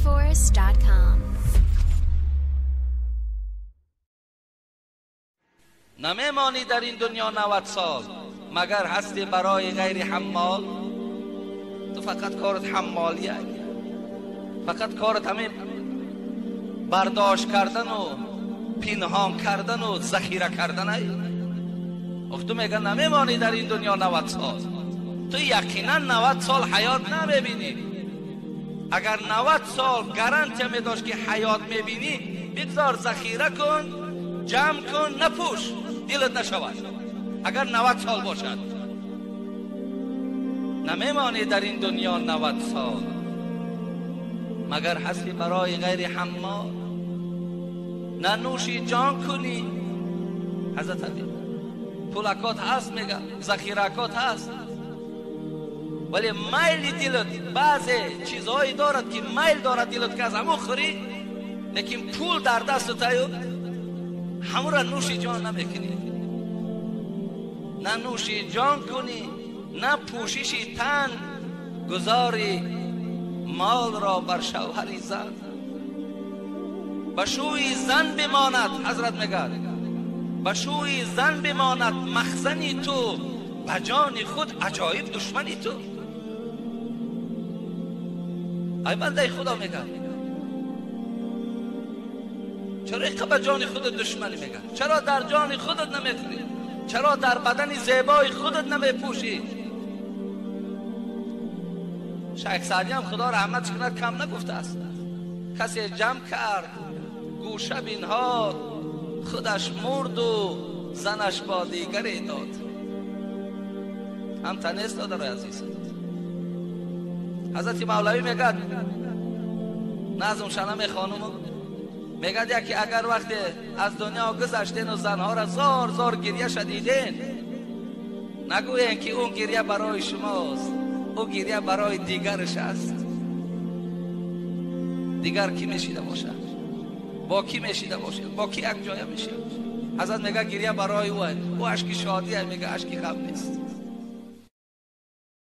SoundCloudForce.com. نمیمانی در این دنیا 90 سال مگر هستی برای غیر حمال. تو فقط کارت حمالیه، فقط کارت همین برداشت کردن و پنهان کردن و ذخیره کردن ای. وقت تو میگن نمیمانی در این دنیا 90 سال، تو یقینا 90 سال حیات نمیبینی. اگر 90 سال گارانتی میداشت که حیات میبینی، بگذار ذخیره کن، جمع کن، نپوش، دلت نشود. اگر 90 سال باشد نمیمانی در این دنیا 90 سال مگر هستی برای غیر حمال. نه نوشی جان کنی، حضرت علی پولکات هست، میگه ذخیرکات هست، ولی میل دلت بعضی چیزهایی دارد که میل دارد دلت که از همون خوری، لیکن پول در دست تایو همون را نوشی جان نمیکنی. نه نوشی جان کنی، نه پوششی تن گذاری مال را بر شوهری زن. بشوی زن بماند، حضرت میگه بشوی زن بماند مخزنی تو، بجان خود عجایب دشمنی تو. ای بنده خدا میگه چرا اینقدر به جان خودت دشمنی میگه؟ چرا در جان خودت نمیخوری؟ چرا در بدن زیبای خودت نمیپوشی؟ شیخ سعدی هم خدا رحمتش کند کم نگفته است. کسی جمع کرد گوشه بینها، خودش مرد و زنش با دیگری داد. هم تنیست داده رای عزیز. حضرت مولوی میگد نظم شنم خانومو میگد یکی اگر وقتی از دنیا گذشتین و زنها را زار زار گریه شدیدین، نگوین که اون گریه برای شماست، اون گریه برای دیگرش است. دیگر کی میشیده باشه؟ با کی میشیده باشه؟ با کی یک جای میشه؟ حضرت میگه گریه برای او اشک شادی، میگه اشک غم نیست.